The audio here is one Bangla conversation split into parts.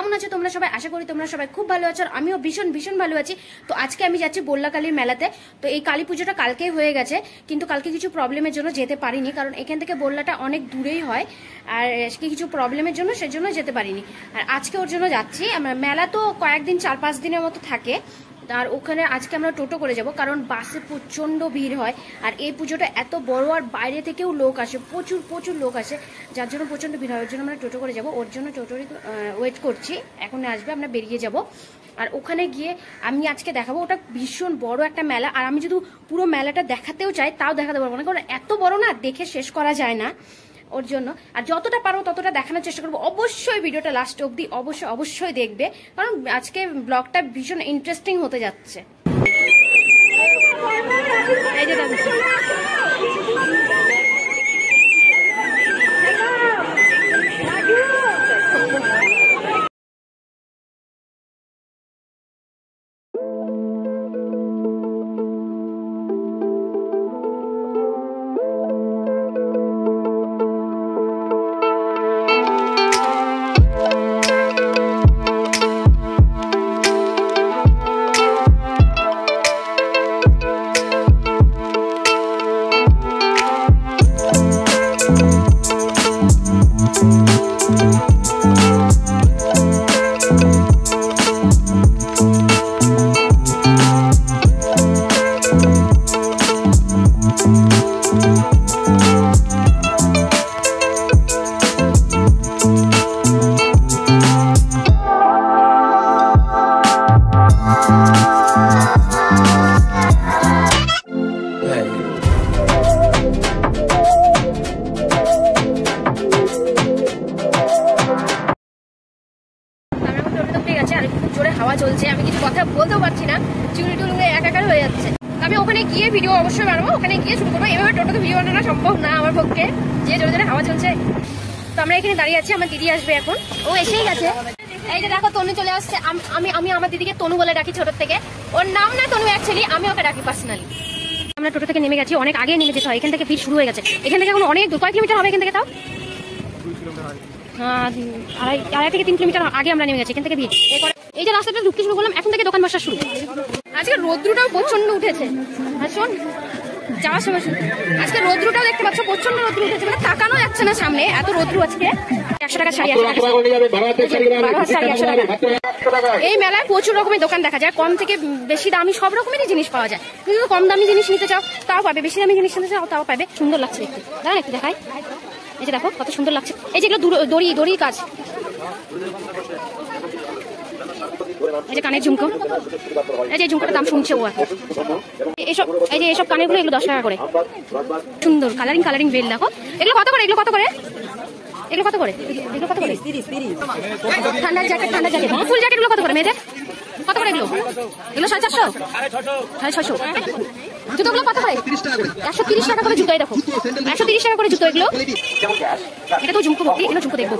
কেমন আছো তোমরা সবাই? আশা করি তোমরা সবাই খুব ভালো আছো, আর আমিও ভীষণ ভীষণ ভালো আছি। তো আজকে আমি যাচ্ছি বল্লা কালীর মেলাতে। তো এই কালী পুজোটা কালকেই হয়ে গেছে, কিন্তু কালকে কিছু প্রবলেমের জন্য যেতে পারিনি, কারণ এখান থেকে বল্লাটা অনেক দূরেই হয়, আর কিছু প্রবলেমের জন্য সেজন্য যেতে পারিনি। আর আজকে ওর জন্য যাচ্ছি। মেলা তো কয়েকদিন 4-5 দিনের মতো থাকে, আর ওখানে আজকে আমরা টোটো করে যাব, কারণ বাসে প্রচণ্ড ভিড় হয়। আর এই পুজোটা এত বড়, আর বাইরে থেকেও লোক আসে, প্রচুর প্রচুর লোক আসে, যার জন্য প্রচণ্ড ভিড় হয়। ওর জন্য আমরা টোটো করে যাব। ওর জন্য টোটোরই ওয়েট করছি, এখন আসবে, আমরা বেরিয়ে যাব। আর ওখানে গিয়ে আমি আজকে দেখাবো, ওটা ভীষণ বড় একটা মেলা। আর আমি যদি পুরো মেলাটা দেখাতেও চাই তাও দেখাতে পারবো না, কারণ এত বড় না, দেখে শেষ করা যায় না। ওর জন্য আর যতটা পারবো ততটা দেখানোর চেষ্টা করবো। অবশ্যই ভিডিওটা লাস্ট অবধি অবশ্যই দেখবে, কারণ আজকে ব্লগটা ভীষণ ইন্টারেস্টিং হতে যাচ্ছে। এই যে হাওয়া চলছে, আমি কিছু কথা বলতেও পারছি না, চুল টুল একাকার হয়ে যাচ্ছে। আমি ওখানে গিয়ে ভিডিও অবশ্যই বানাবো, ওখানে গিয়ে শুরু করবো। এভাবে টোটোতে ভিডিও বানানো সম্ভব না আমার পক্ষে, যে জোরে জোরে হাওয়া চলছে। তো আমরা এখানে দাঁড়িয়ে আছি, আমার দিদি আসবে এখন, ও এসেই গেছে। এই যে দেখো, তনু চলে আসছে। আমি আমার দিদিকে তনু বলে ডাকি ছোট থেকে, ওর নাম না তনু, অ্যাকচুয়ালি আমি ওকে ডাকি পার্সোনালি। আমরা টোটো থেকে নেমে গেছি, অনেক আগে নেমে যেতে হয়, এখান থেকে ভিড় শুরু হয়ে গেছে। এখান থেকে এখন অনেক কয় কিলোমিটার হবে এখান থেকে? তাও 2.5 থেকে 3 কিলোমিটার আগে আমরা নেমে গেছি, এখান থেকে ভিড়। এই যে রাস্তাটা ঢুকতে শুরু করলাম, এখন থেকে দোকান বসা শুরু। আজকে রৌদ্রটাও প্রচন্ড উঠেছে, আর শোন যাওয়ার সময় আজকে রৌদ্রটাও দেখতে পাচ্ছ, প্রচন্ড রৌদ্র উঠেছে, মানে তাকানো যাচ্ছে না সামনে, এত রৌদ্র আজকে। 100 টাকা শাড়ি, 100 টাকা। এই মেলায় প্রচুর রকমের দোকান দেখা যায়, কম থেকে বেশি দামি সব রকমেরই জিনিস পাওয়া যায়। কিন্তু কম দামি জিনিস নিতে চাও তাও পাবে, বেশি দামি জিনিস নিতে চাও তাও পাবে। সুন্দর লাগছে দেখতে, দাঁড়ান একটু দেখাই। এই যে দেখো কত সুন্দর লাগছে, এই যেগুলো দড়ি কাজ, এই যে কানের ঝুমকো, এই যে ঝুমকোটার দাম শুনছে ও এখন। এই যে এসব কানের গুলো, এগুলো 10 টাকা করে। সুন্দর কালারিং বেল দেখো। এগুলো কত করে? এগুলো কত করে? ঠান্ডার জ্যাকেট, ফুল জ্যাকেট গুলো কত করে মেয়েদের? কত করে এগুলো? 450, 650। জুতোগুলো কত করে? 130 টাকা করে জুতো। দেখো 130 টাকা করে জুতো এগুলো। এটা তো ঝুমকো ভর্তি, এগুলো ঝুমকো দেখবো।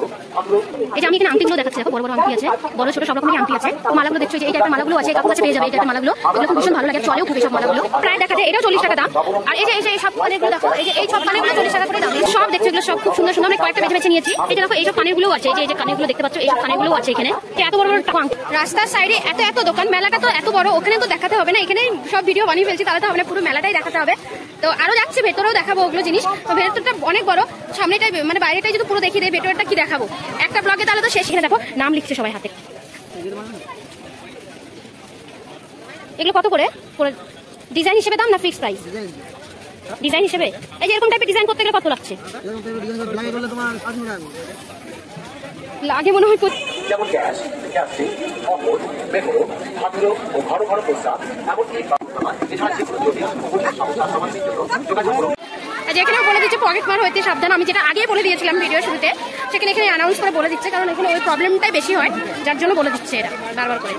এই যে আমি এখানে আংটিগুলো দেখাচ্ছি, দেখো বড় বড় আংটি আছে, বড় ছোট সব রকমের আংটি আছে। মালাগুলো দেখছো, এই টাইপের মালাগুলো আছে, কাপড় কাছে পেয়ে যাবে এই টাইপের মালাগুলো। এগুলো খুব ভীষণ ভালো লাগে, চলেও খুব সব মালাগুলো। প্রায় দেখা যায় এটাও 40 টাকা দাম। আর এই যে সব কানেরগুলো দেখো, এই সব কানেরগুলো 40 টাকা করে দাম। সব দেখছো এগুলো সব খুব সুন্দর সুন্দর, আমি কয়েকটা বেছে নিয়েছি। এই যে দেখো এইসব কানেরগুলো আছে, এই যে কানেরগুলো দেখতে পাচ্ছ, এইসব কানেরগুলো আছে এখানে। এত বড় বড় টাকা। রাস্তার সাইডে এত দোকান, মেলাটা তো এত বড়, ওখানে তো দেখাতে হবে না, এখানে সব ভিডিও বানিয়ে ফেলছি, তাহলে তো হবে না, পুরো মেলাটাই দেখাতে হবে। তো আরো যাচ্ছে, ভেতরেও দেখাবো ওগুলো জিনিস। ভেতরটা অনেক বড়, সামনেটাই মানে বাইরেটাই যদি পুরো দেখিয়ে দেয়, ভেতরটা কি দেখাবো একটা ব্লগে, তাহলে তো শেষ। এখানে দেখো নাম লিখছে সবাই হাতে। এগুলো কত করে? ডিজাইন হিসেবে দাম না ফিক্স প্রাইস? ডিজাইন হিসেবে। এই যে এরকম টাইপের ডিজাইন করতে গেলে কত লাগছে? লাগে মনে হয় যেমন গ্যাস, গ্যাস্ট্রিক, অম্বল, মেট্রো, খাদ্য ও ঘর প্রস্তাব, এমনকি যেখানে বলে দিচ্ছে পকেট মার হইতে সাবধান। আমি যেটা আগে বলে দিয়েছিলাম ভিডিও শুরুতে, সেখানে এখানে অ্যানাউন্স করে বলে দিচ্ছে, কারণ এখানে ওই প্রবলেমটাই বেশি হয়, যার জন্য বলে দিচ্ছে এরা বারবার করে।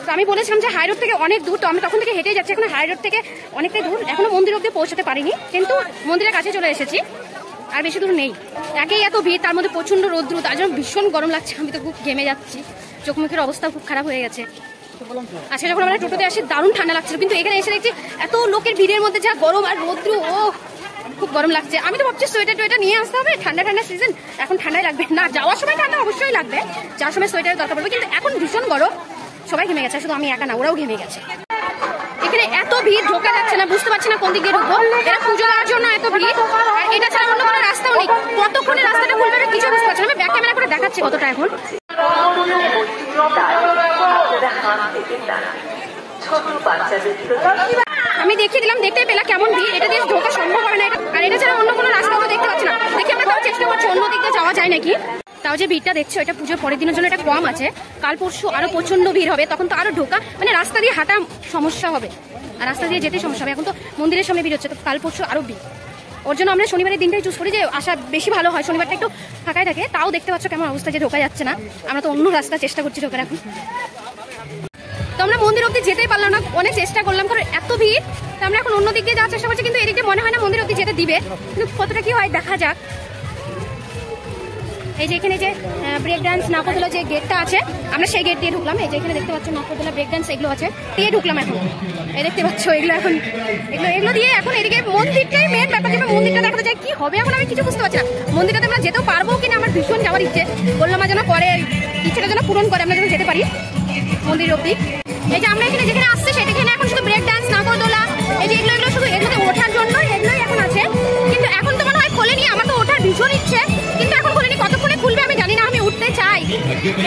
তো আমি বলেছিলাম যে হাই রোড থেকে অনেক দূর, তো আমি তখন থেকে হেঁটে যাচ্ছি, এখন হাই রোড থেকে অনেকটাই দূর, এখনো মন্দির অব্দি পৌঁছাতে পারিনি, কিন্তু মন্দিরের কাছে চলে এসেছি, আর বেশি দূর নেই। একেই এত ভিড়, তার মধ্যে প্রচন্ড রৌদ্র, তার জন্য ভীষণ গরম লাগছে, আমি তো খুব ঘেমে যাচ্ছি, চোখ মুখের অবস্থা খুব খারাপ হয়ে গেছে। আজকে যখন আমরা টোটোতে আসি দারুণ ঠান্ডা লাগছিল, কিন্তু এখানে এসে দেখছি এত লোকের ভিড়ের মধ্যে যা গরম আর রৌদ্র, ও খুব গরম লাগছে। আমি তো ভাবছি সোয়েটার টোয়েটার নিয়ে আসতে হবে, ঠান্ডা ঠান্ডা সিজন, এখন ঠান্ডায় লাগবে না। যাওয়ার সময় ঠান্ডা অবশ্যই লাগবে, যাওয়ার সময় সোয়েটারের দরকার পড়বে, কিন্তু এখন ভীষণ গরম, সবাই ঘেমে গেছে, শুধু আমি একা না, ওরাও ঘেমে গেছে। এখানে এত ভিড়, ঢোকা যাচ্ছে না, বুঝতে পারছি না কোন দিকে ঢুকবো। এরা পুজো দেওয়ার জন্য এত ভিড়, আর এটা ছাড়া অন্য কোনো রাস্তাও নেই। কতক্ষণে রাস্তাটা খুলবে আমি কিছু বুঝতে পারছি না। আমি ব্যাক ক্যামেরা করে দেখাচ্ছি কতটা এখন। আমি দেখিয়ে দিলাম, দেখতেই পেলা কেমন ভিড়, এটা দিয়ে ঢোকা সম্ভব হয় না। আর এটা ছাড়া অন্য কোনো রাস্তাও তো দেখতে পাচ্ছি না। দেখি আমরা তাও চেষ্টা করছি অন্য দিকে যাওয়া যায় নাকি। তাও যে ভিড়টা দেখছো, এটা পুজোর পরের দিনের জন্য এটা কম আছে, কাল পরশু আরো প্রচন্ড ভিড় হবে, তখন তো আরো ঢোকা মানে রাস্তা দিয়ে হাঁটা সমস্যা হবে, আর রাস্তা দিয়ে যেতে সমস্যা হবে। এখন তো মন্দিরের সামনে ভিড় হচ্ছে, তো কাল পরশু আরো ভিড়। ওর জন্য আমরা শনিবারের দিনটাই চুজ করি যে আসা বেশি ভালো হয়, শনিবারটা একটু ফাঁকাই থাকে। তাও দেখতে পাচ্ছ কেমন অবস্থা, যে ঢোকা যাচ্ছে না। আমরা তো অন্য রাস্তা চেষ্টা করছি ঢোকার এখন। তো আমরা মন্দির অব্দি যেতেই পারলাম না, অনেক চেষ্টা করলাম, কারণ এত ভিড়। তো আমরা এখন অন্য দিক দিয়ে যাওয়ার চেষ্টা করছি, কিন্তু এদিকে মনে হয় না মন্দির অব্দি যেতে দিবে, কিন্তু কতটা কি হয় দেখা যাক। এই যে এখানে যে ব্রেক ডান্স নাকরদোলা যে গেটটা আছে, আমরা সেই গেট দিয়ে ঢুকলাম। এই যে এখানে দেখতে পাচ্ছ নাকরদোলা, ব্রেক ডান্স এগুলো আছে, দিয়ে ঢুকলাম এখন। এই দেখতে পাচ্ছ এগুলো এখন, এগুলো দিয়ে এখন এদিকে মন্দিরটাই মেন ব্যাপার। যে মন্দিরটা দেখাতে যায় কি হবে এখন আমি কিছু বুঝতে পারছি না। মন্দিরটাতে আমরা যেতেও পারবো কিনা, আমার ভীষণ যাওয়ার ইচ্ছে। বললাম যেন করে ইচ্ছেটা যেন পূরণ করে, আমরা যেন যেতে পারি মন্দির অব্দি। এই যে আমরা এখানে যেখানে আসছে সেখানে এখন শুধু ব্রেক ডান্স নাকরদোলা, এই যে এগুলো শুধু এগুলোতে ওঠার জন্য এগুলোই এখন আছে, কিন্তু এখন তো মনে হয় খোলেনি। আমার তো ওঠার ভীষণ ইচ্ছে, কিন্তু এখন খোলেনি। কতক্ষণে খুলবে আমি জানি না, আমি উঠতে চাই।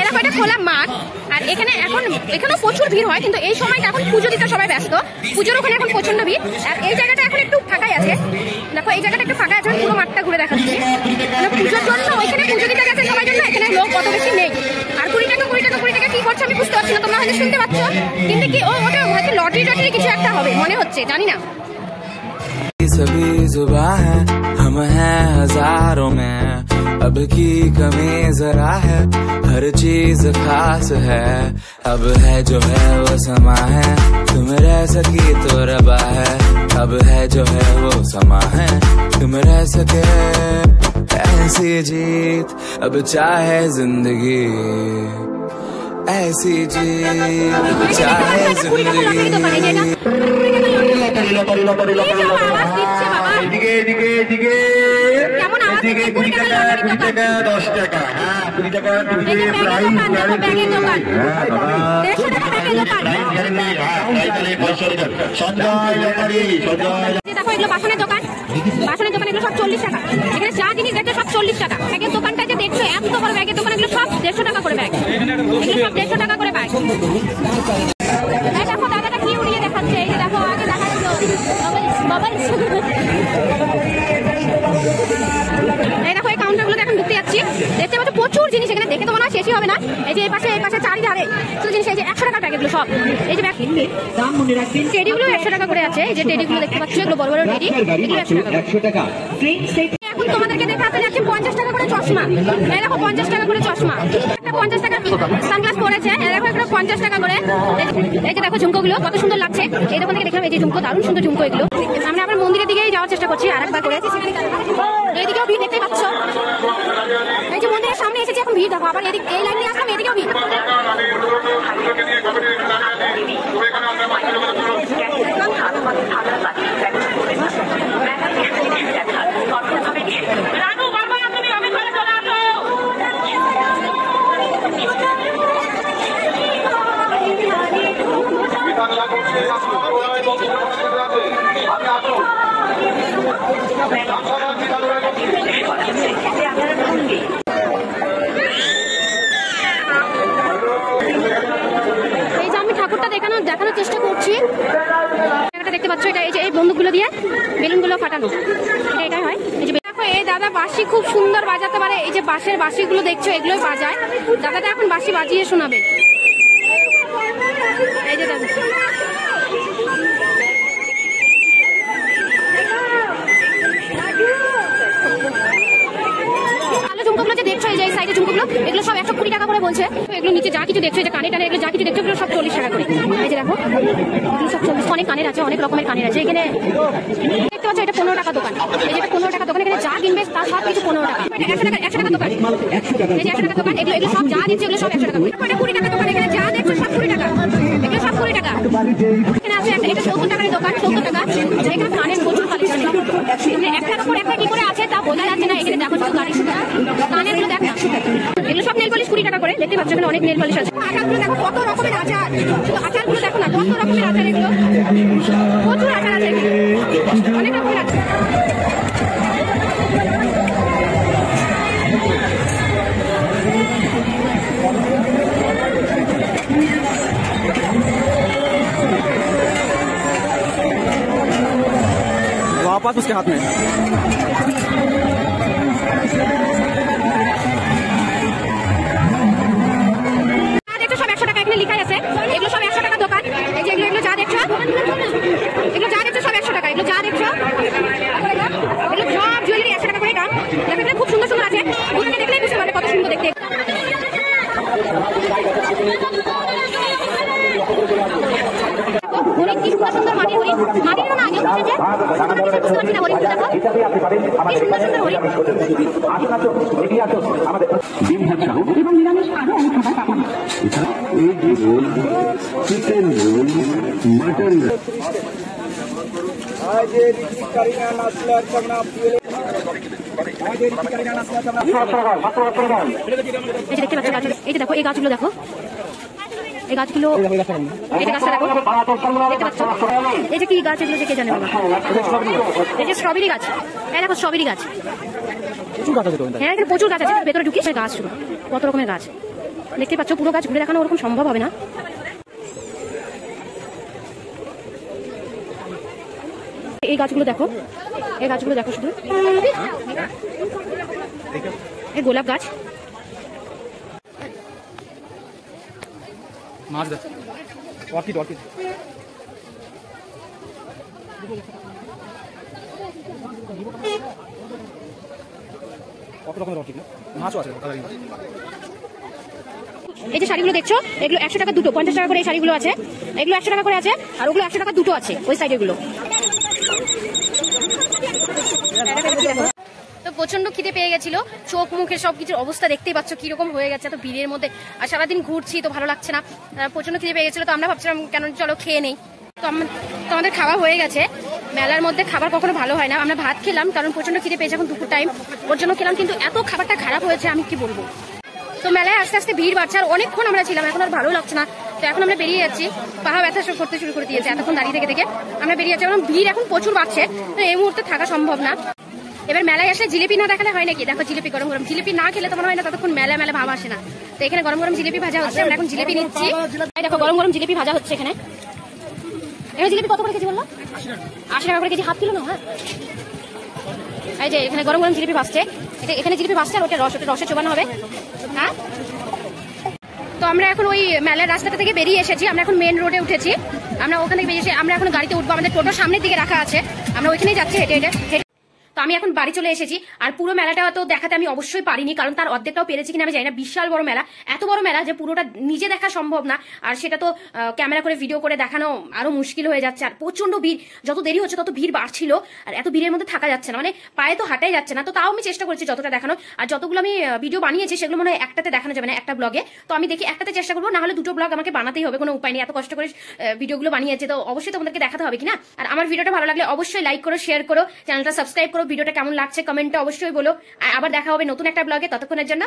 এরকম একটা খোলা মাঠ, আর এখানেও প্রচুর ভিড় হয়, কিন্তু এই সময়টা এখন পুজো দিতে সবাই ব্যস্ত, পুজোর ওখানে এখন প্রচন্ড ভিড়। আর এই জায়গাটা এখন একটু ফাঁকাই আছে, দেখো এই জায়গাটা একটু ফাঁকা আছে, পুরো মাঠটা ঘুরে দেখাচ্ছি। পুজোর জন্য ওইখানে পুজো দিতে গেছে সবাই জন্য, এখানে লোক অত বেশি নেই। আর 20 টাকা কি করছে আমি বুঝতে পারছি না, তোমরা হয়তো শুনতে পাচ্ছ, কিন্তু কি ওটা হয়তো লটারি টটারি কিছু একটা হবে মনে হচ্ছে, জানি না। सभी जुबां है, हम हैं हजारों में, अब की कमी जरा है, हर चीज खास है, अब है जो है वो समा है, तुम रह सकी तो रबा है, अब है जो है वो समा है, तुम रह सके ऐसी जीत, अब चाहे जिंदगी ऐसी जीत, चाहे जिंदगी। এদিকে এদিকে এদিকে এদিকে 20 টাকা 10 টাকা, হ্যাঁ 20 টাকা দেখো এগুলো বাসনের দোকান, এগুলো সব 40 টাকা। এখানে যা জিনিস দেখছো সব 40 টাকা। ব্যাগের দোকানটা যে দেখছো এত বড় ব্যাগের দোকান, এগুলো সব 150 টাকা করে ব্যাগ, এগুলো সব 150 টাকা করে ব্যাগ। দেখো দাদাটা কি উড়িয়ে দেখাচ্ছে, এই যে দেখো আগে দেখাচ্ছো এই দেখো এই কাউন্টারগুলো এখন ঢুকতে যাচ্ছি, দেখতে পাচ্ছ প্রচুর জিনিস এখানে, দেখে তো মনে হয় শেষই হবে না। এই যে এই পাশে চারিধারে শুধু জিনিস, এই যে 100 টাকার ব্যাগগুলো সব, এই যে ব্যাগ টেডিগুলো 100 টাকা করে আছে। এই যে টেডিগুলো দেখতে পাচ্ছ, এগুলো বড় বড় টেডি, এগুলো 100 টাকা। এখন তোমাদেরকে দেখাতে যাচ্ছি 50 টাকা করে চশমা। এই দেখো 50 টাকা করে চশমা, একটা 50 টাকার সানগ্লাস পরেছে, এই দেখো একটা 50 টাকা করে। এই যে দেখো ঝুমকোগুলো কত সুন্দর লাগছে, এই দোকান থেকে দেখলাম এই যে ঝুমকো, দারুণ সুন্দর ঝুমকো এগুলো। আমরা আবার মন্দিরের দিকেই যাওয়ার চেষ্টা করছি আরেকবার করে। এইদিকেও ভিড় দেখতে পাচ্ছ, এই যে মন্দিরের সামনে এসেছি, এখন ভিড় দেখো। আবার এদিকে এই লাইন নিয়ে আসলাম, এদিকেও ভিড়। এই যে আমি ঠাকুরটা দেখানোর চেষ্টা করছি, দেখতে পাচ্ছ এটা, এই যে এই বন্দুকগুলো দিয়ে বেলুনগুলো ফাটানো, এটাই হয়। এই যে দেখো এই দাদা বাঁশি খুব সুন্দর বাজাতে পারে, এই যে বাঁশের বাঁশিগুলো দেখছো এগুলোই বাজায়। দাদাটা এখন বাঁশি বাজিয়ে শোনাবে, এই যে দেখো ঝুমকোগুলো যে দেখছো, এই যে সাইডে ঝুমকোগুলো, এগুলো সব 120 টাকা করে বলছে। এগুলো নিচে যা কিছু দেখছো, এই যে কানে টানে এগুলো যা কিছু দেখছো, এগুলো সব 40 টাকা করে। এই যে দেখো এগুলো সব 40, অনেক কানের আছে, অনেক রকমের কানের আছে। এখানে দেখতে পাচ্ছ এটা 15 টাকা দোকান, এই যে এটা 15 টাকা দোকান, এখানে যা কিনবে তার সব কিছু 15 টাকা। 100 টাকা দোকান, এই যে 100 টাকা দোকান, এগুলো সব যা দিচ্ছে এগুলো সব 100 টাকা করে। এটা 20 টাকা দোকান, এখানে যা দেখছো সব 20 টাকা, এগুলো সব 20 টাকা। এখানে আছে এটা 70 টাকার দোকান, 70 টাকা। এখানে কানের প্রচুর কালেকশন, একটার উপর একটা কি করে আছে তা বোঝা যাচ্ছে না। এখানে দেখো শুধু গাড়ি, কানের গুলো দেখ না, এগুলো সব নেল পলিশ 20 টাকা করে। দেখতে পাচ্ছ এখানে অনেক নেল পলিশ আছে। আচারগুলো দেখো কত রকমের আচার, শুধু আচারগুলো দেখো না কত রকমের আচার, এগুলো প্রচুর আচার আছে, অনেক রকমের আচার। वापस उसके हाथ में দেখছো সব 100 টাকা এখানে লেখাই আছে। এগুলো সব 100 টাকা দোকান। এই যে এগুলো যা দেখছো, এগুলো যা দেখছো সব 100 টাকা। এগুলো যা দেখছো এগুলো সব জুয়েলারি 100 টাকা করে দাম। দেখো এখানে খুব সুন্দর সুন্দর আছে, ওখানে দেখলেই বুঝতে পারবে কত সুন্দর দেখতে। অনেক কি সুন্দর সুন্দর মাটির হরিণ, মাটির না আগে উঠেছে বুঝতে পারছি না হরিণ দেখো কি সুন্দর সুন্দর হরিণ। এবং নিরামিষ আরো অনেক খাবার পাবেন। Chicken roll, mutton role. দেখতে পাচ্ছ গাছ, এই যে দেখো এই গাছগুলো দেখো, এই গাছগুলো, এই যে গাছটা দেখো দেখতে পাচ্ছ, এই যে কি গাছ এগুলো কে জানে বাবা। এই যে স্ট্রবেরি গাছ, এই দেখো স্ট্রবেরি গাছ, হ্যাঁ এখানে প্রচুর গাছ আছে। ভেতরে ঢুকি সে গাছ শুরু কত রকমের গাছ দেখতে পাচ্ছ। পুরো গাছ ঘুরে দেখানো ওরকম সম্ভব হবে না। এই গাছগুলো দেখো, এই গাছগুলো দেখো শুধু, এই গোলাপ গাছ, মাছ দেখ, অর্কিড অর্কিড কত রকমের অর্কিড, মাছও আছে। এই যে শাড়িগুলো দেখছো এগুলো 100 টাকা দুটো, 50 টাকা করে এই শাড়িগুলো আছে। এগুলো 100 টাকা করে আছে, আর ওগুলো 100 টাকা দুটো আছে ওই সাইডে গুলো। তো প্রচন্ড খিদে পেয়ে গেছিল, চোখ মুখের সবকিছুর অবস্থা দেখতেই পাচ্ছ কিরকম হয়ে গেছে তো ভিড়ের মধ্যে। আর সারাদিন ঘুরছি তো ভালো লাগছে না, প্রচন্ড খিদে পেয়ে গেছিল। তো আমরা ভাবছিলাম কেন চলো খেয়ে নেই। তো আমাদের খাওয়া হয়ে গেছে। মেলার মধ্যে খাবার কখনো ভালো হয় না। আমরা ভাত খেলাম কারণ প্রচন্ড খিদে পেয়েছে, এখন দুপুর টাইম ওর জন্য খেলাম, কিন্তু এত খাবারটা খারাপ হয়েছে আমি কি বলবো। তো মেলায় আস্তে আস্তে ভিড় বাড়ছে, আর অনেকক্ষণ আমরা ছিলাম, এখন আর ভালো লাগছে না। তো এখন আমরা বেরিয়ে যাচ্ছি, পাহা ব্যথা করতে শুরু করে দিয়েছে এতক্ষণ দাঁড়িয়ে থেকে আমরা বেরিয়ে যাচ্ছি। এখন ভিড় এখন প্রচুর বাড়ছে, তো এই মুহূর্তে থাকা সম্ভব না। এবার মেলায় আসলে জিলিপি না দেখালে হয় নাকি। দেখো জিলিপি গরম গরম, জিলিপি না খেলে তো মনে হয় না ততক্ষণ মেলা মেলা ভাব আসে না। তো এখানে গরম গরম জিলিপি ভাজা হচ্ছে, আমরা এখন জিলিপি নিচ্ছি। দেখো গরম গরম জিলিপি ভাজা হচ্ছে এখানে। এখানে জিলিপি কত করে কেজি বললো? 80 টাকা করে কেজি, হাফ কিলো না। হ্যাঁ এই যে এখানে গরম গরম জিলিপি ভাজছে, এখানে জিলিপি ভাজছে আর ওটা রসে চোবানো হবে। হ্যাঁ তো আমরা এখন ওই মেলার রাস্তাটা থেকে বেরিয়ে এসেছি, আমরা এখন মেন রোডে উঠেছি। আমরা ওখান থেকে বেরিয়ে এসে আমরা এখন গাড়িতে উঠবো, আমাদের টোটো সামনের দিকে রাখা আছে, আমরা ওইখানেই যাচ্ছি হেঁটে হেঁটে। তো আমি এখন বাড়ি চলে এসেছি। আর পুরো মেলাটা তো দেখাতে আমি অবশ্যই পারিনি, কারণ তার অর্ধেকটাও পেরেছি কিনা আমি জানি না। বিশাল বড় মেলা, এত বড় মেলা যে পুরোটা নিজে দেখা সম্ভব না, আর সেটা তো ক্যামেরা করে ভিডিও করে দেখানো আরো মুশকিল হয়ে যাচ্ছে। আর প্রচন্ড ভিড়, যত দেরি হচ্ছে তত ভিড় বাড়ছিল, আর এত ভিড়ের মধ্যে থাকা যাচ্ছে না, মানে পায়ে তো হাঁটাই যাচ্ছে না। তো তাও আমি চেষ্টা করেছি যতটা দেখানো, আর যতগুলো আমি ভিডিও বানিয়েছি সেগুলো মনে হয় একটাতে দেখানো যাবে না, একটা ব্লগে। তো আমি দেখি একটাতে চেষ্টা করবো, না হলে দুটো ব্লগ আমাকে বানাতেই হবে, কোনো উপায় নেই। এত কষ্ট করে ভিডিওগুলো বানিয়েছে তো অবশ্যই তোমাদেরকে দেখাতে হবে কিনা। আর আমার ভিডিওটা ভালো লাগলে অবশ্যই লাইক করো, শেয়ার করো, চ্যানেলটা সাবস্ক্রাইব করো। ভিডিওটা কেমন লাগছে কমেন্টে অবশ্যই বলো। আবার দেখা হবে নতুন একটা ব্লগে, ততক্ষণের জন্য